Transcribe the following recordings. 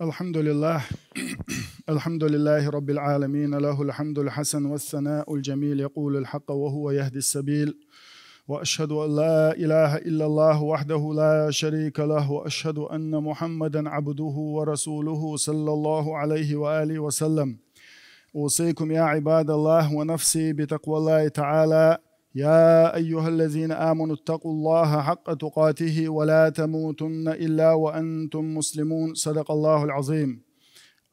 الحمد لله الحمد لله رب العالمين، له الحمد الحسن والثناء الجميل، يقول الحق وهو يهدي السبيل. وأشهد أن لا إله إلا الله وحده لا شريك له، وأشهد أن محمدا عبده ورسوله صلى الله عليه وآله وسلم. أوصيكم يا عباد الله ونفسي بتقوى الله تعالى. يا أيها الذين آمنوا اتقوا الله حق تقاته ولا تموتن إلا وأنتم مسلمون. صدق الله العظيم.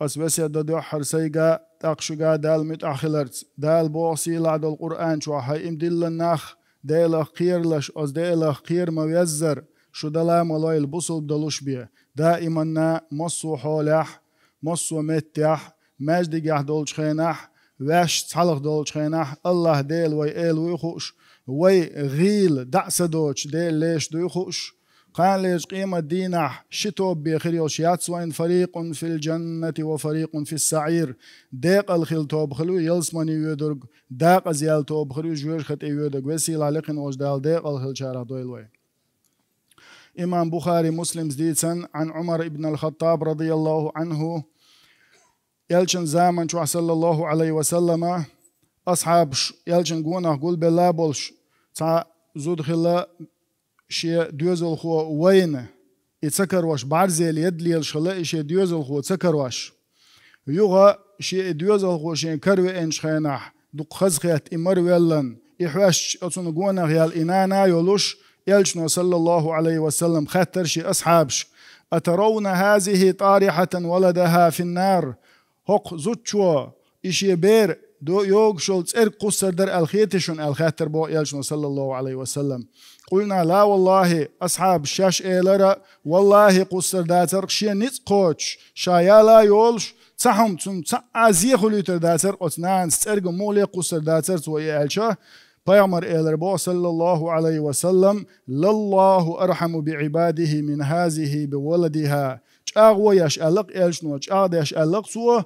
أسبسي ددو حرسيقا تقشقا دال متأخلرت دال بوصي لعد القرآن شو حيم دل الناخ ديل خير لش أز ديل خير مويزر شو دلا ملاي البصل بدلوش بيه دائما مصو حولح مصو متح مجد قاح دولش خينح واش تصلح دولش خينح الله ديل وي إيل ويخوش وي غيل دعس دوش ديل ليش دويخوش قال ليش قيمة دينح شتوب بخيريوش ياتسوين فريق في الجنة وفريق في السعير ديق الخيل توب خلو يلسمني يودرق داق زيال توب خلو جوير خط يودرق وسيل عليقن وجدال ديق الخيل شارع دويلوي. إمام بخاري مسلم زديتسن عن عمر بن الخطاب رضي الله عنه يلشن زامن شو صلى الله عليه وسلم أصحاب يلشن قونا قول بالله بولش تا زود خلا شيء ديوزل خو وين يتسكر واش بعرزل يدلي الشلاء شيء ديوزل خو تسكر واش يوغا شيء ديوزل خو شيء كروي إنش خيناح دق خزخيات إمر ولن يحوش أصون قونا غيال إنانا يولوش يلشن صلى الله عليه وسلم خطر شيء أصحابش أترون هذه طارحة ولدها في النار هق زوتشوا إشي بير دو يوغ شولتس قصر در الخيتشون الخاتر بو يلشن صلى الله عليه وسلم. قلنا لا والله أصحاب الشاش إيلرا والله قصر داتر شيء نتقوش شايالا يولش تسحم تسعزي خليتر داتر قطنان سترق مولي قصر داتر توي إلشا بيامر إيلر بو صلى الله عليه وسلم لله أرحم بعباده من هذه بولدها جاغو يشألق إلشنو جاغ يشألق سوى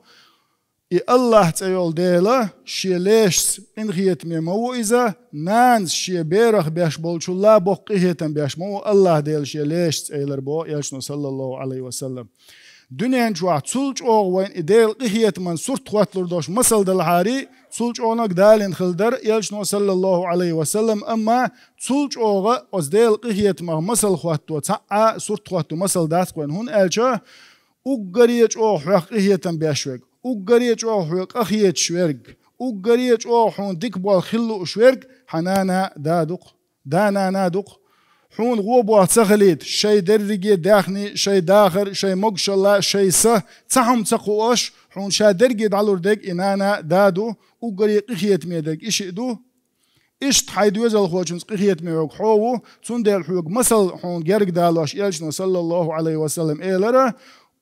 الله تعالى ديلا شي ليش انخيت ميمو إذا نانس شي بيرخ بيش بولشو لا بقيهتن بيش مو الله ديل شي ليش تعالى بو يلشنو صلى الله عليه وسلم. دنيا جوا تسولج أو وين إديل قيهت من صورت خواتلر دوش مسل دلحاري تسولج أونك دالين خلدر يلشنو صلى الله عليه وسلم. أما تسولج أوغا أزديل قيهت من مسل خواتو تسعى صورت خواتو مسل دات وين هون ألشا وقريج أو حق قيهتن بيشوك وقريج أو حق أخيت شويرق وقريج أو حون ديكبال خلو شويرق حنانا دادق دانا نادق حون غوبوا تغليد شي درجي داخني شي داخر شي مقشلا شي سه تسحم تقوش حون شا درجي دالور ديك إنانا دادو وقري قخيت ميدك إيش إدو إيش تحيد وزل خوشنس قخيت ميوك حوو تندل حوق مسل حون جرق دالوش يلشنا صلى الله عليه وسلم إيلرا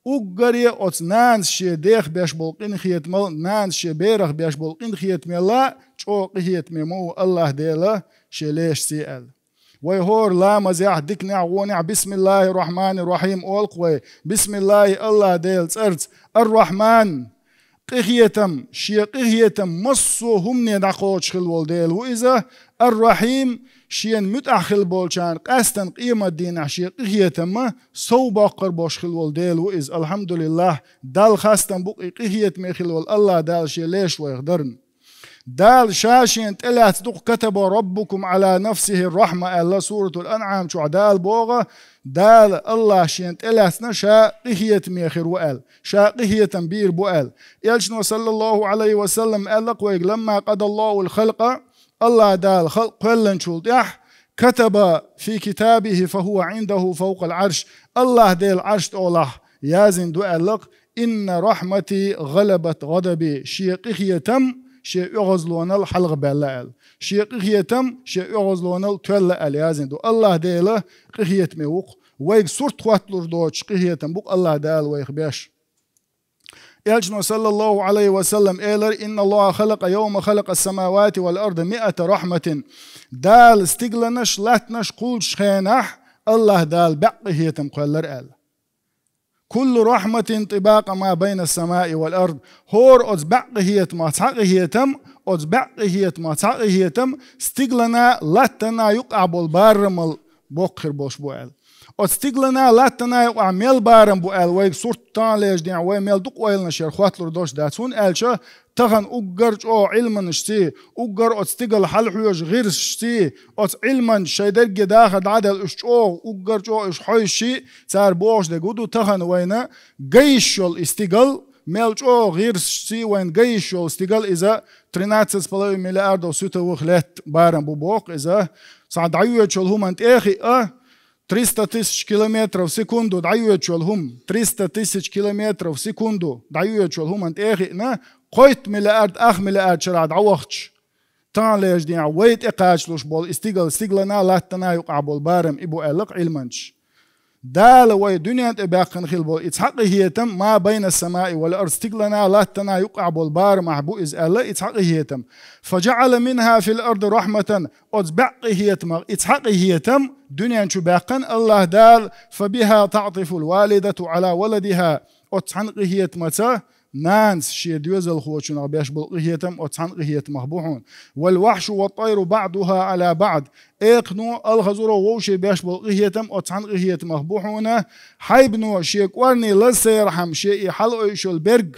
وقري أوت نانس شي ديخ بيش بولقين خيت مل نانس شي بيرخ بيش بولقين خيت ملا شو قخيت ميمو الله ديلا شي ليش سيئل ويهور لا مزيح ديك نعونع بسم الله الرحمن الرحيم أولقوي بسم الله الله ديل سرت الرحمن قهيتم شي قهيتم مصو هم ندعقوش خلول ديل وإذا الرحيم شين متأخل بولشان قاستن قيمة دين شي قهيتم سو باقر بوش خلول ديل وإذ الحمد لله دال خاستن بقي قهيت ميخلول الله دال شي ليش ويخدرن دال شاشين تلات دق كتب ربكم على نفسه الرحمة الله سورة الأنعام شو دال بوغة دال الله شين تلات نشا قهية ميخر وقال شا قهية تنبير بوقال يلشنو صلى الله عليه وسلم قال لك لما قضى الله الخلق الله دال خلق كلن شلطيح كتب في كتابه فهو عنده فوق العرش الله ديل عرش أوله يازن دو قال لك إن رحمتي غلبت غضبي شي قهية تم شيء يغزلون الحلق بالله شيء قهيتم شيء يغزلون التولى اليازن دو الله ديله قهيت ميوق ويك صورت خواتلور دوش قهيتم بوق الله دال ويخ بيش يلجنو صلى الله عليه وسلم إيلر إن الله خلق يوم خلق السماوات والأرض 100 رحمة دال استقلنش لاتنش قولش خينح الله دال بقهيتم قلر آل كل رحمة طباق ما بين السماء والأرض هور أزبقهيت ما تعقهيتم أزبقهيت ما تعقهيتم استقلنا لاتنا يقع بالبارم بوخر بوش بوال أستيقلنا لا تنايق عمل بارم بو آل ويك صورت تان ليش دين ويميل دق ويلنا شير خواتلور دوش داتون آلشا تغن أقرج أو علما نشتي أقر أستيقل حلحوش غير شتي أت علما شيدر داخل عدل إش أو أقرج أو إش حيشي سار بوش دقودو تغن وينا جيشول استيقل ميلج أو غير شتي وين جيشول استيقل إذا 13,5 مليار وسوتا وخلات بارم بو بوق إذا صعد عيوة هم أنت أخي 300,000 كيلومتر في سكوندو دعيوة هم 300,000 كيلومتر في سكوندو دعيوة هم أنت أخي قويت مليار مليار شرع دعوختش تان ليش دين ويت إقاش لوش بول استيقلنا لا تنايق عبول بارم إبو ألق علمانش دال وي دنيا تباقن خيل بول إتحقي هي تم ما بين السماء والأرض استقلنا لا تنا يقع بول محبو إز ألا إتحقي هي تم فجعل منها في الأرض رحمة أتبقي هي تم إتحقي هي تم دنيا تباقن الله دال فبها تعطف الوالدة على ولدها أتحنقي هي تمتا نانس شي دوزل خوشنا بيش بالقهيتم وتحنقهيت مهبوحون والوحش والطير بعضها على بعض اقنو الغزورو ووشي بيش بالقهيتم وتحنقهيت مهبوحون حيبنو شيك ورني لسه يرحم شي حلقو يشو البرق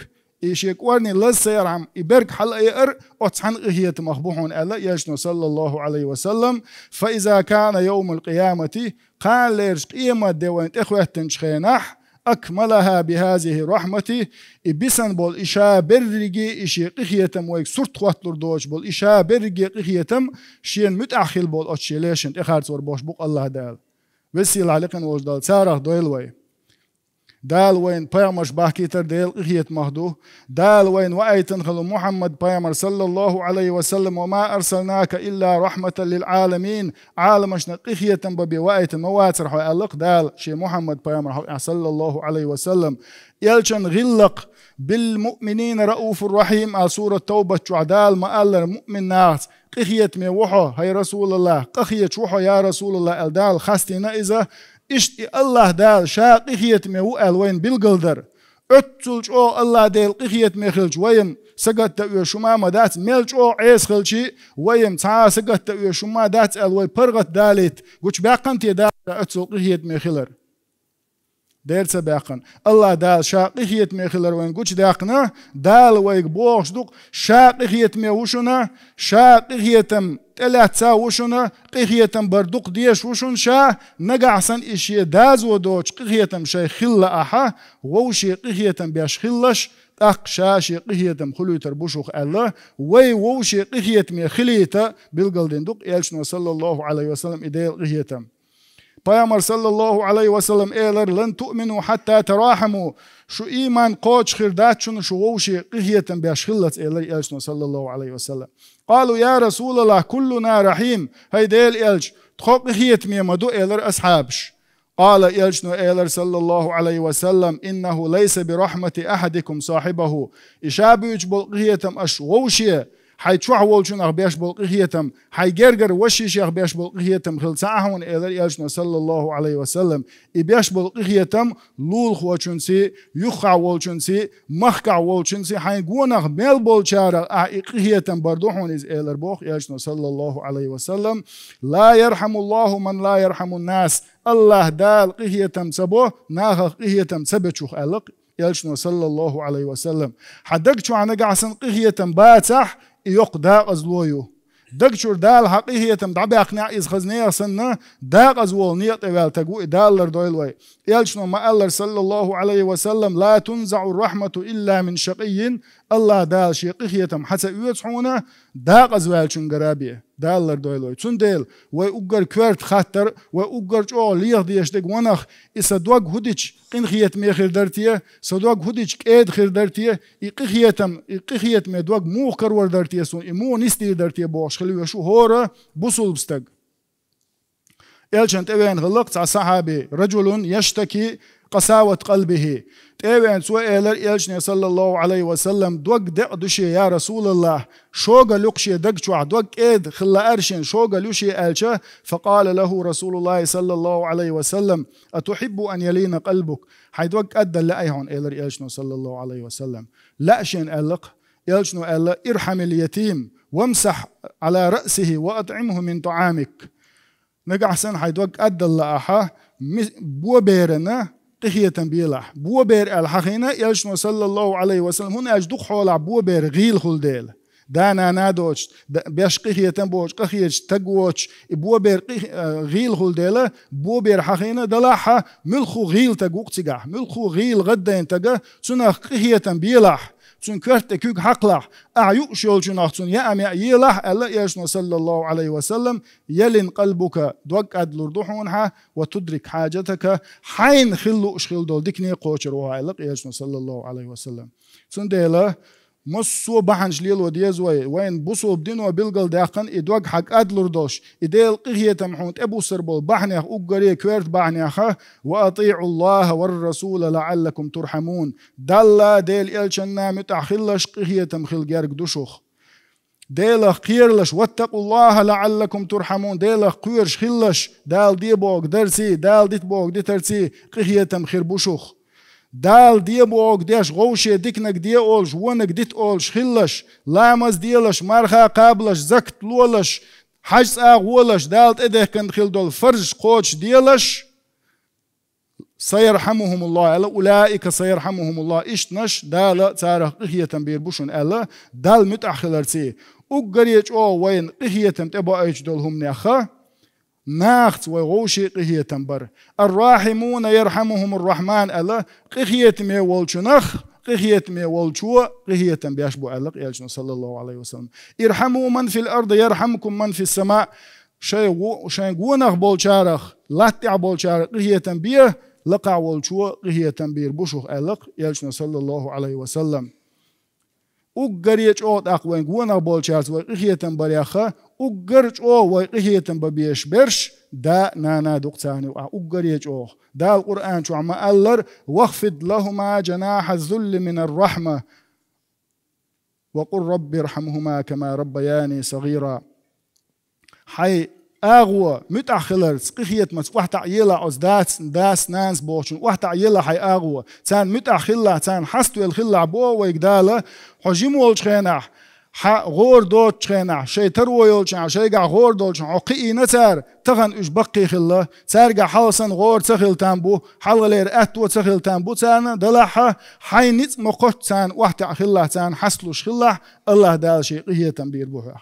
شيك ورني لسه يرحم يبرق حلقو يقر وتحنقهيت مهبوحون ألا يشنو صلى الله عليه وسلم فإذا كان يوم القيامة قال ليرش قيمة دوين إخوة تنشخينح أكملها بهذه رحمة إبسن بول إشاء برقي إشي قخيتم ويك سرط خواتلور دوش بول إشاء برقي قخيتم شين متأخل بول أتشيليشن إخار صور بوش بوق الله دال وسيل عليقن وش دال سارح دويل وي دال وين بيامرش باكيتر ديل قخيت مهدو دال وين وأيتن خلو محمد بيامر صلى الله عليه وسلم وما أرسلناك إلا رحمة للعالمين عالمشنا قخيتن ببي وأيتن مواتر حوى ألق دال شي محمد بيامر صلى الله عليه وسلم يلشن غلق بالمؤمنين رؤوف الرحيم على سورة توبة دال ما ألر مؤمن ناس قخيت مي وحو هاي رسول الله قخيت وحو يا رسول الله الدال خاستينا إذا إشتي الله دال شا قخيت مي وقال وين بالقلدر أتلج أو الله دال قخيت مي خلج وين سقط تأوي شما ما دات ملج أو عيس خلشي وين تا سقط تأوي شما دات الوي برغت دالت قوش باقنتي دال أتل قخيت مي خلر دير سباقن الله دال شاقيت مي خلر وين قوش داقنا دال ويك بوش دوق شاقيت مي وشنا شاقيتم تلاتسا وشنا قيتم بردوق ديش وشن شا نقعسن إشي داز ودوش قيتم شي خلا أحا ووشي قيتم بيش خلش أقشاشي قيتم خلوتر بوشوخ الله ووشي قيتم خليتا بالقلدين دوق يلشنا صلى الله عليه وسلم إديل قيتم بيامر صلى الله عليه وسلم إيلر لن تؤمنوا حتى تراحموا شو إيمان قوش خردات شو ووشي قهيتم بيش خلت إيلر إلشنا صلى الله عليه وسلم قالوا يا رسول الله كلنا رحيم هاي ديل إلش تخوق قهيت ميمدو إيلر أصحابش قال إلشنا إيلر صلى الله عليه وسلم إنه ليس برحمة أحدكم صاحبه إشابي يجبل قهيتم أش ووشي حي تشوح والشون أخبيش بالقهيتم حي جرجر وشيش أخبيش بالقهيتم خل ساعهون إذا يالشنا صلى الله عليه وسلم إبيش بالقهيتم لول خوشنسي يخع والشنسي مخع والشنسي حي جونخ ميل بالشارع قهيتم بردوحون إز إلر بوخ يالشنا صلى الله عليه وسلم لا يرحم الله من لا يرحم الناس الله دال قهيتم سبو ناخ قهيتم سبتشوخ ألق يالشنا صلى الله عليه وسلم حدك شو عنا قعسن قهيتم باتح يق داق أزلويو دكتور دال حقيقية دعبي أقنع إز خزنية سنة داق أزول نيت إبال تقوي دالر دويلوي يلشنو ما ألر صلى الله عليه وسلم لا تنزع الرحمة إلا من شقي الله دال شقيقية حتى يوتحونا داق أزوال شنقرابيه دالر دويلوي تنديل ويقر كورت خاطر ويقر جو ليغ ديشتك ونخ إسا دوغ هديش قنخيت مي خير درتيه سدوغ هديش كيد خير درتيه إقخيت مي دوغ مو كرور درتيه سون إمو نستي درتيه بوش خليه شو هورا بوصل بستق إلشان تبين غلقت على صحابي رجل يشتكي قساوة قلبه تبين سوى إلشان صلى الله عليه وسلم دوغ دق دشي يا رسول الله شوغا لقشي دق شوع دوغ إيد خلا أرشن شوغا لشي ألشا فقال له رسول الله صلى الله عليه وسلم أتحب أن يلين قلبك حي دوغ أدى لأيهون إلشان صلى الله عليه وسلم لأشن ألق إلشان ألا ارحم اليتيم وامسح على رأسه وأطعمه من طعامك نقع سن حيدوك أدى اللأحا بو بيرنا قهية بيلح بو بير الحقينا يلشنو صلى الله عليه وسلم هون أجدق حول بو بير غيل خلديل دانا نادوش بيش قهية بوش قهية تقوش بو بير غيل خلديل بو بير حقينا دلاحة ملخو غيل تقوق تقع ملخو غيل غدين تقع سنة قهية بيلح سن كرت كوك حقلح أعيو شول جناح سن يأم يلح ألا يشنو صلى الله عليه وسلم يلن قلبك دوك أدلر دوحونها وتدرك حاجتك حين خلو أشخل دول ديكني قوشر وها يشنو صلى الله عليه وسلم سن ديلا مصو بحنش ليل وديزوي وين بوصو بدينو بيلقل داقن إدوك حق أدلر دوش إديل قهية تمحونت أبو سربول بحنيخ أقري كويرت بحنيخ وأطيعوا الله والرسول لعلكم ترحمون دالا ديل إلشنا متأخلش قهية تمخل جارك دوشوخ ديل قيرلش واتقوا الله لعلكم ترحمون ديل قيرش خلش دال دي بوك درسي دال ديت بوك دي ترسي قهية تمخير بوشوخ دال دي بوك ديش غوشي ديكنك دي اولش ونك ديت اولش خلش لامز ديلش مرخا قابلش زكت لولش حجز اغولش دالت اديه كن خل دول فرج قوش ديلش سيرحمهم الله ألا أولئك سيرحمهم الله إشتنش دال تاريخ قهية تنبير بوشن ألا دال متأخلرتي أقريج أو وين قهية تبا أيج دولهم ناخا ناخت وغوشي قهية تنبر الراحمون يرحمهم الرحمن ألا قهية مي والشنخ قهية مي والشو قهية تنبيشبو ألا قيالشن صلى الله عليه وسلم ارحموا من في الأرض يرحمكم من في السماء شيء قونخ بولشارخ لاتع بولشارخ قهية تنبيه لقع والشو قهية تنبير بوشوخ ألا قيالشن صلى الله عليه وسلم أقريج أو أقوين قونخ بولشارخ وقهية تنبريخا أقرج أو وقهية ببيش برش دا نانا دقتاني أقريج أو دا القرآن شو عم ألر واخفض لهما جناح الذل من الرحمة وقل رب ارحمهما كما ربياني صغيرا حي أغوى متأخلر قهية مس واحد عيلة أز داس نانس بوشن واحد عيلة حي أغوى تان متأخلة تان حستو الخلة بو ويقداله حجمو الشخينح غور دوت شخينع شي تروي يولشن شي قا غور دولشن عقي نتار تغن اش بقي خلا سارقا حوسن غور تخل تامبو حلغلير اتو تخل تامبو تان دلحا حي نت مقوت تان واحد خلا تان حسلوش خلا الله دال شي قهيه تنبير بوها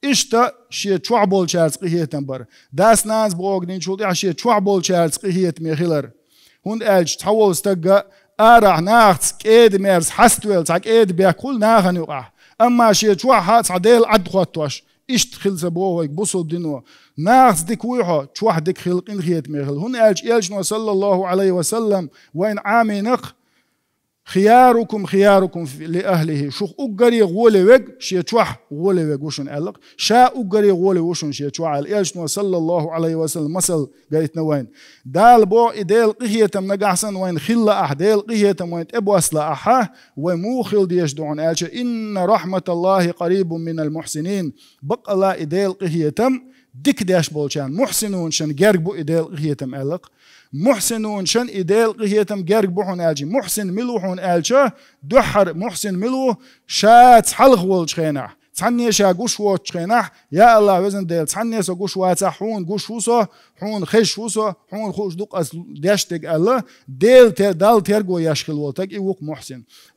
اشتا شي تشعبول شارز قهيه تنبر داس ناس بوغدين شو شي تشعبول شارز قهيه ميخلر هون الج تحول استقا ارع ناخت كيد ميرز حستويل تاك ايد بياكل ناغن يقع أما شيء شوح صعديل عد خواتوش إشت خل زبوه يبصل دينه ناس ديك ويحه شوح ديك خلق إن خيت ميخل هون ألجنا صلى الله عليه وسلم وين عامي نق خياركم لأهله شوخ أقري غولي وق شيء شوح غولي وق وشن ألق شاء أقري غولي وشن شيء شوح ألجنا صلى الله عليه وسلم مثل قريتنا وين دال بو إديل قهية منقعسن وين خل أحديل قهية وين أبو أسلا أحاه ومو خل ديش دعون ألش إن رحمة الله قريب من المحسنين بق الله إديل قهية ديك داش بولشان محسنون شن جربو إديل قهية ألق محسنون شن إديل قهيتم جارك بوحون ألجي محسن ملوحون ألجا دحر محسن ملو شات حلغ والشخينح تعني شا قوش واتشخينح يا الله وزن ديل تعني سا قوش واتا حون قوش وصا حون خش وصا حون خوش دوق أس داشتك الله ديل دال ترقو يشخل والتك إيوك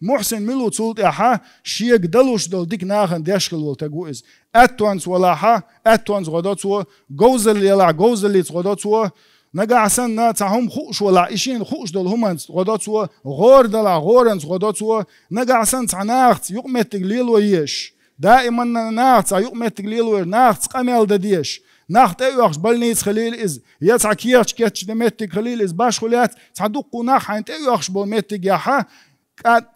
محسن ملو تسولت إحا شيك دلوش دول ديك ناخن داشخل والتك وإز أتوانس ولاحا أتوانس غداتسوا جوزل يلا جوزل يتغداتسوا نجا سنة تعهم خوش ولا إشين خوش دل همانس غداتسوا غور دلا غورنس غداتسوا نجا سنة تعناخت يقمت تقليل ويش دائما ناخت يقمت تقليل ويش ناخت قمل دديش ناخت أيوخش بلنيس خليل إز يتع كيرش كيتش دمتك خليل إز باش خليات تعدقوا ناخ أنت أيوخش بالمتك ياها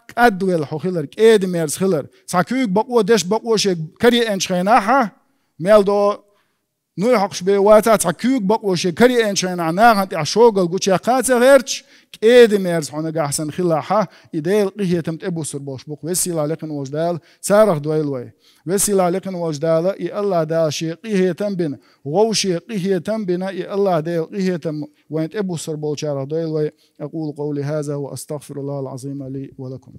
كأدويل حخيلر كأد ميرز خيلر تعكيك بقوة دش بقوة شيء كري إنش خيناها ميلدو نوي حقش بيواتا تعكيك بقوة شيء كري إنش خيناها أنت عشوقل قوتش يقاتل غيرش كأد ميرز حنا جاحسن خلاها إديل قهية تمتأبو سربوش بق وسيلة لكن وجدال سارخ دويل وي وسيلة لكن وجدال إي الله دال شيء قهية تنبين غوشي قهية تنبين إي الله دال قهية تم وين تأبو سربوش سارخ دويل وي أقول قولي هذا وأستغفر الله العظيم لي ولكم.